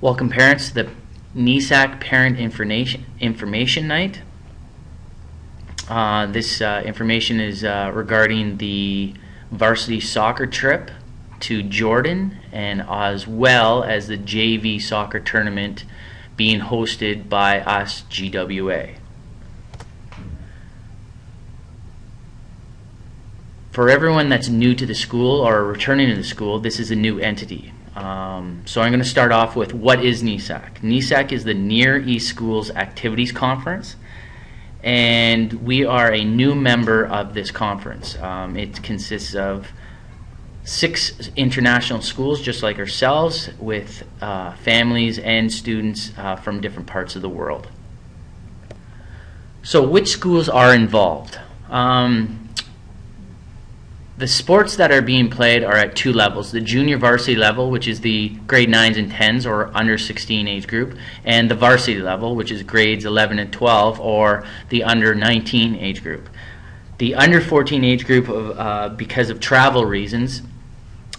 Welcome parents to the NESAC Parent Information Night. This information is regarding the varsity soccer trip to Jordan, and as well as the JV soccer tournament being hosted by us, GWA. For everyone that's new to the school or returning to the school, this is a new entity. So I'm going to start off with what is NESAC. NESAC is the Near East Schools Activities Conference, and we are a new member of this conference. It consists of 6 international schools just like ourselves, with families and students from different parts of the world. So which schools are involved? The sports that are being played are at 2 levels: the junior varsity level, which is the grade 9s and 10s or under 16 age group, and the varsity level, which is grades 11 and 12 or the under 19 age group. The under 14 age group, because of travel reasons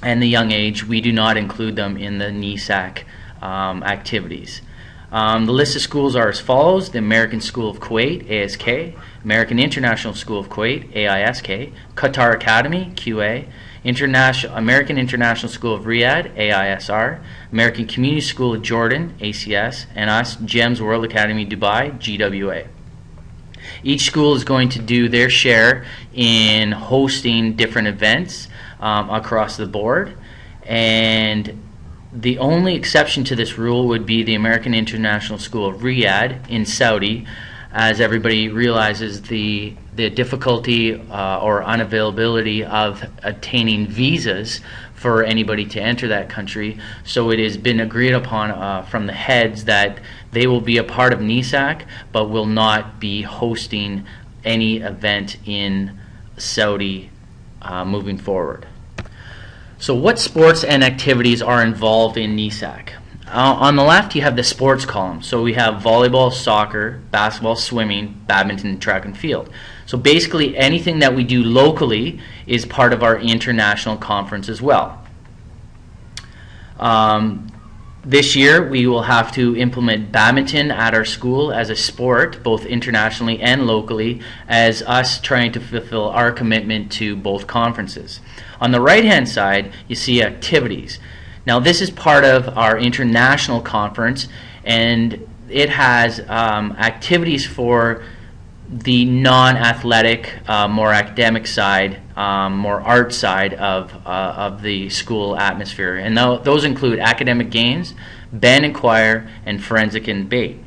and the young age, we do not include them in the NESAC activities. The list of schools are as follows: the American School of Kuwait, ASK, American International School of Kuwait, AISK, Qatar Academy, QA, American International School of Riyadh, AISR, American Community School of Jordan, ACS, and us, GEMS World Academy Dubai, GWA. Each school is going to do their share in hosting different events across the board, and the only exception to this rule would be the American International School of Riyadh in Saudi, as everybody realizes the difficulty or unavailability of obtaining visas for anybody to enter that country. So it has been agreed upon from the heads that they will be a part of NESAC, but will not be hosting any event in Saudi moving forward. So what sports and activities are involved in NESAC? On the left you have the sports column. So we have volleyball, soccer, basketball, swimming, badminton, track and field. So basically anything that we do locally is part of our international conference as well. This year we will have to implement badminton at our school as a sport, both internationally and locally, as us trying to fulfill our commitment to both conferences. On the right hand side you see activities. Now this is part of our international conference, and it has activities for the non-athletic, more academic side, more art side of the school atmosphere. And those include academic games, band and choir, and forensic and debate.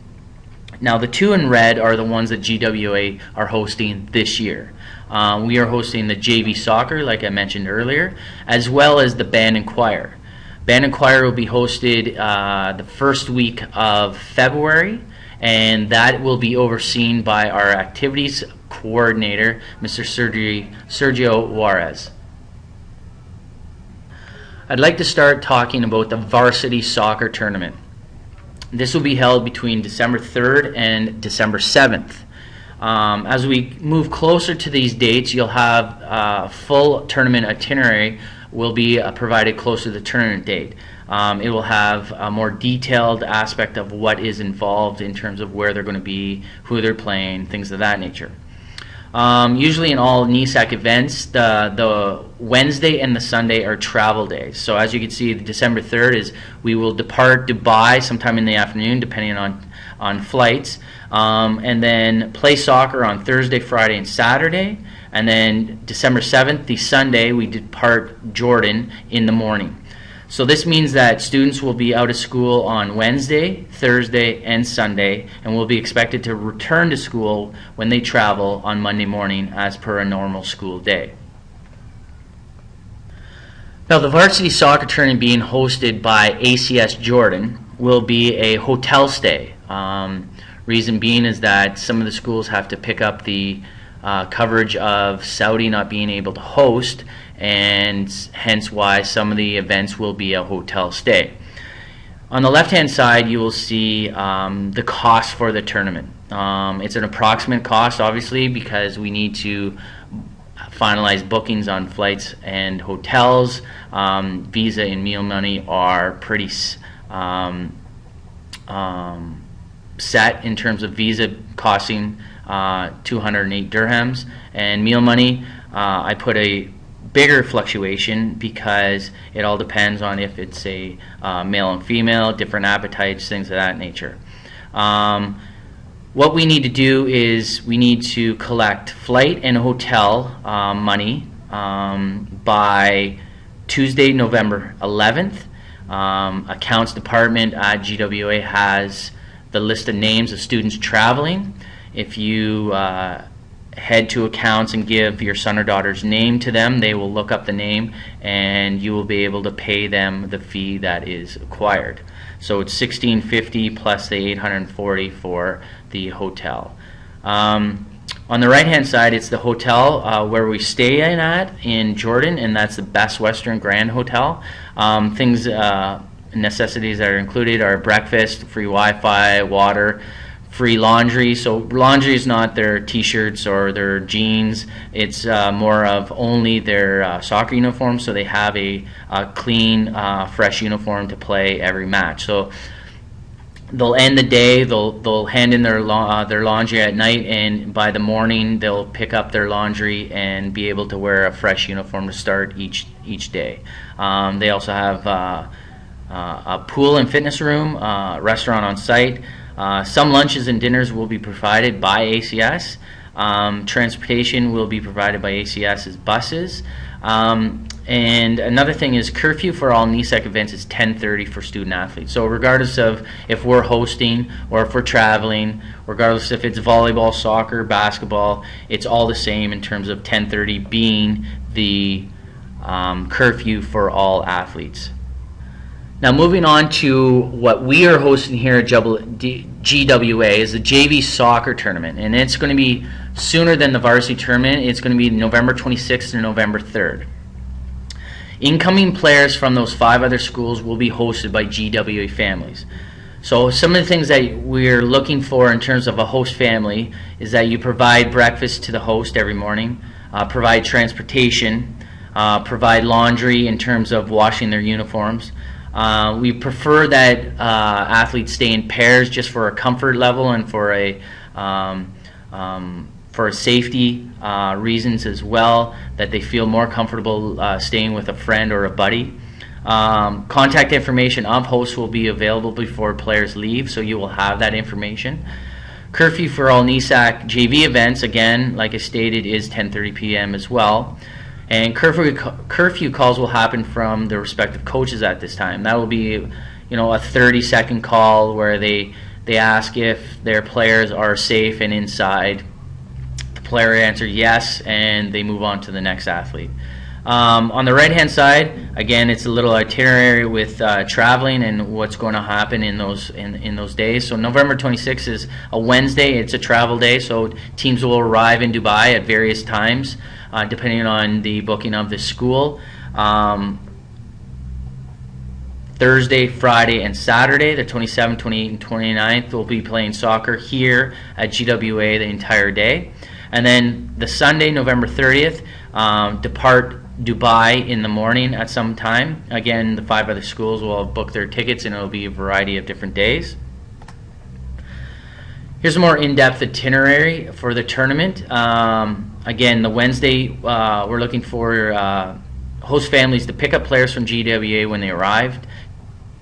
Now the 2 in red are the ones that GWA are hosting this year. We are hosting the JV soccer, like I mentioned earlier, as well as the band and choir. Band and choir will be hosted the first week of February, and that will be overseen by our activities coordinator, Mr. Sergio Juarez. I'd like to start talking about the varsity soccer tournament. This will be held between December 3rd and December 7th. As we move closer to these dates, you'll have a full tournament itinerary will be provided closer to the tournament date. It will have a more detailed aspect of what is involved in terms of where they're going to be, who they're playing, things of that nature. Usually in all NESAC events, the Wednesday and the Sunday are travel days. So as you can see, December 3rd is we will depart Dubai sometime in the afternoon, depending on flights, and then play soccer on Thursday, Friday, and Saturday. And then December 7th, the Sunday, we depart Jordan in the morning. So this means that students will be out of school on Wednesday, Thursday, and Sunday, and will be expected to return to school when they travel on Monday morning as per a normal school day. Now the varsity soccer tournament being hosted by ACS Jordan will be a hotel stay. Reason being is that some of the schools have to pick up the coverage of Saudi not being able to host, and hence why some of the events will be a hotel stay. On the left hand side you will see the cost for the tournament. It's an approximate cost, obviously, because we need to finalize bookings on flights and hotels. Visa and meal money are pretty set in terms of visa costing 208 dirhams, and meal money I put a bigger fluctuation because it all depends on if it's a male and female, different appetites, things of that nature. What we need to do is we need to collect flight and hotel money by Tuesday, November 11th. Accounts department at GWA has the list of names of students traveling. If you head to accounts and give your son or daughter's name to them, they will look up the name and you will be able to pay them the fee that is acquired. So it's $16.50 plus the $840 for the hotel. On the right hand side, it's the hotel where we stay in Jordan, and that's the Best Western Grand Hotel. Necessities that are included are breakfast, free Wi-Fi, water, free laundry. So laundry is not their t-shirts or their jeans. It's more of only their soccer uniform, so they have a clean, fresh uniform to play every match. So they'll end the day, they'll hand in their laundry at night, and by the morning they'll pick up their laundry and be able to wear a fresh uniform to start each day. They also have a pool and fitness room, restaurant on site. Some lunches and dinners will be provided by ACS. Transportation will be provided by ACS's buses. And another thing is curfew for all NESAC events is 10:30 for student athletes. So regardless of if we're hosting or if we're traveling, regardless if it's volleyball, soccer, basketball, it's all the same in terms of 10:30 being the curfew for all athletes. Now moving on to what we are hosting here at GWA is the JV soccer tournament, and it's going to be sooner than the varsity tournament. It's going to be November 26th to November 3rd. Incoming players from those 5 other schools will be hosted by GWA families. So some of the things that we're looking for in terms of a host family is that you provide breakfast to the host every morning, provide transportation, provide laundry in terms of washing their uniforms. We prefer that athletes stay in pairs just for a comfort level and for a safety reasons as well, that they feel more comfortable staying with a friend or a buddy. Contact information of hosts will be available before players leave, so you will have that information. Curfew for all NESAC JV events, again, like I stated, is 10:30 p.m. as well. And curfew calls will happen from the respective coaches at this time. That will be, a 30-second call where they ask if their players are safe and inside. The player answers yes, and they move on to the next athlete. On the right-hand side, again, it's a little itinerary with traveling and what's going to happen in those days. So November 26th is a Wednesday. It's a travel day, so teams will arrive in Dubai at various times, depending on the booking of the school. Thursday, Friday, and Saturday, the 27th, 28th, and 29th, we'll be playing soccer here at GWA the entire day. And then the Sunday, November 30th, depart Dubai in the morning at some time. Again, the 5 other schools will have booked their tickets, and it will be a variety of different days. Here's a more in-depth itinerary for the tournament. Again, the Wednesday, we're looking for host families to pick up players from GWA when they arrived,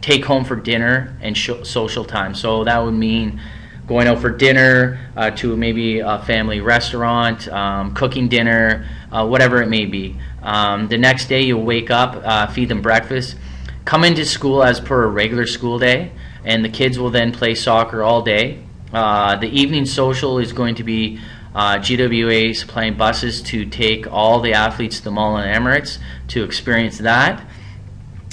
take home for dinner and social time. So that would mean going out for dinner to maybe a family restaurant, cooking dinner, whatever it may be. The next day you'll wake up, feed them breakfast, come into school as per a regular school day, and the kids will then play soccer all day. The evening social is going to be GWA supplying buses to take all the athletes to the Mall and Emirates to experience that.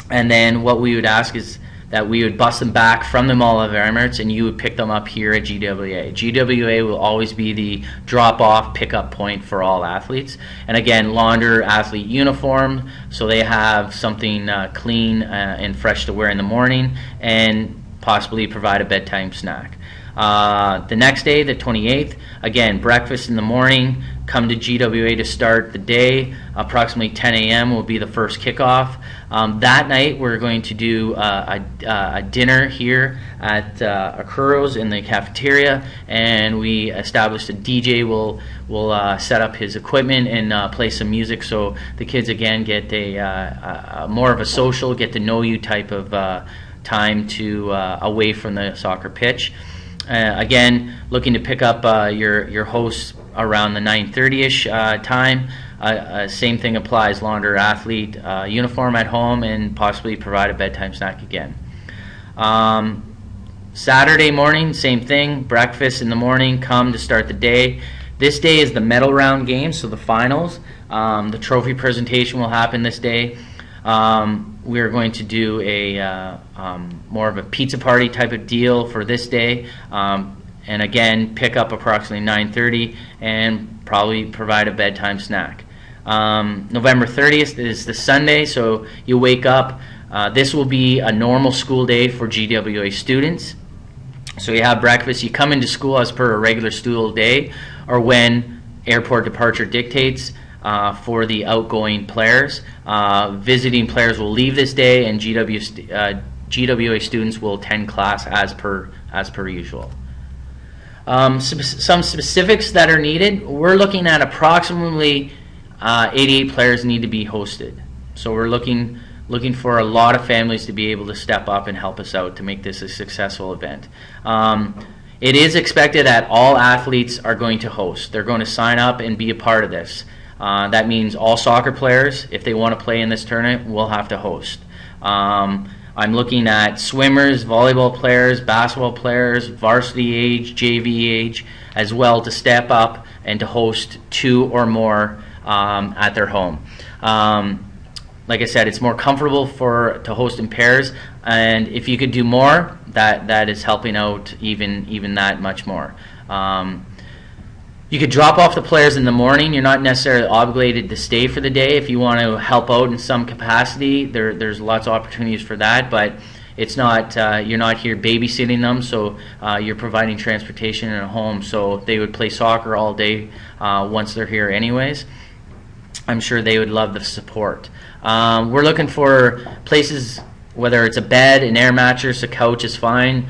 And then what we would ask is that we would bus them back from the Mall of Emirates, and you would pick them up here at GWA. GWA will always be the drop-off, pick-up point for all athletes. And again, launder athlete uniform, so they have something clean and fresh to wear in the morning, and possibly provide a bedtime snack. The next day, the 28th, again, breakfast in the morning, come to GWA to start the day. Approximately 10 a.m. will be the first kickoff. That night we're going to do a dinner here at Akuro's in the cafeteria, and we established a DJ will set up his equipment and play some music, so the kids again get a more of a social, get to know you type of time to away from the soccer pitch. Again, looking to pick up your hosts around the 9:30ish time. Same thing applies, launder athlete uniform at home, and possibly provide a bedtime snack again. Saturday morning, same thing, breakfast in the morning, come to start the day. This day is the medal round game, so the finals. The trophy presentation will happen this day. We're going to do a more of a pizza party type of deal for this day, and again pick up approximately 9:30 and probably provide a bedtime snack. November 30th is the Sunday, so you wake up. This will be a normal school day for GWA students. So you have breakfast, you come into school as per a regular school day, or when airport departure dictates. For the outgoing players, visiting players will leave this day, and GWA students will attend class as per usual. Some specifics that are needed. We're looking at approximately 88 players need to be hosted. So we're looking for a lot of families to be able to step up and help us out to make this a successful event. It is expected that all athletes are going to host. They're going to sign up and be a part of this. That means all soccer players, if they want to play in this tournament, will have to host. I'm looking at swimmers, volleyball players, basketball players, varsity age, JV age, as well, to step up and to host 2 or more at their home. Like I said, it's more comfortable to host in pairs, and if you could do more, that is helping out even that much more. You could drop off the players in the morning. You're not necessarily obligated to stay for the day. If you want to help out in some capacity, there's lots of opportunities for that, but it's not you're not here babysitting them, so you're providing transportation and a home, so they would play soccer all day once they're here anyways. I'm sure they would love the support. We're looking for places, whether it's a bed, an air mattress, a couch is fine.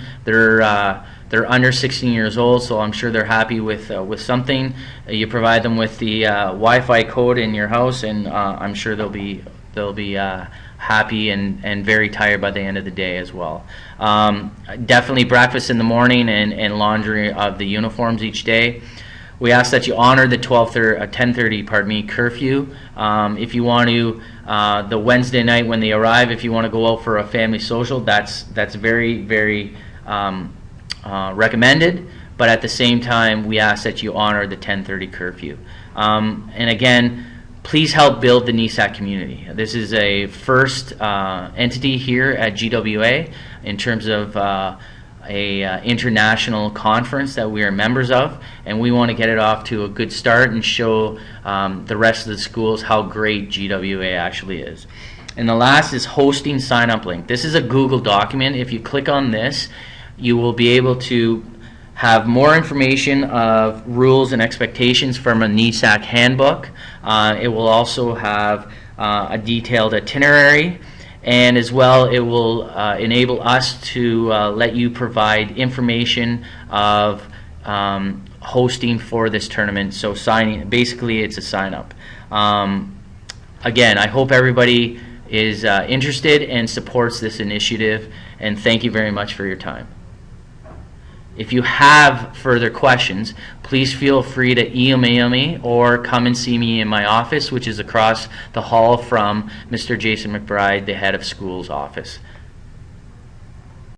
They're under 16 years old, so I'm sure they're happy with something. You provide them with the Wi-Fi code in your house, and I'm sure they'll be happy and very tired by the end of the day as well. Definitely breakfast in the morning and laundry of the uniforms each day. We ask that you honor the 10:30 curfew. If you want to, the Wednesday night when they arrive, if you want to go out for a family social, that's very, very recommended, but at the same time we ask that you honor the 10:30 curfew. And again, please help build the NESAC community. This is a first entity here at GWA in terms of a international conference that we are members of, and we want to get it off to a good start and show the rest of the schools how great GWA actually is. And the last is hosting sign-up link. This is a Google document. If you click on this, you will be able to have more information of rules and expectations from a NESAC handbook. It will also have a detailed itinerary, and as well it will enable us to let you provide information of hosting for this tournament. So basically it's a sign-up. Again, I hope everybody is interested and supports this initiative, and thank you very much for your time. If you have further questions, please feel free to email me or come and see me in my office, which is across the hall from Mr. Jason McBride, the head of school's office.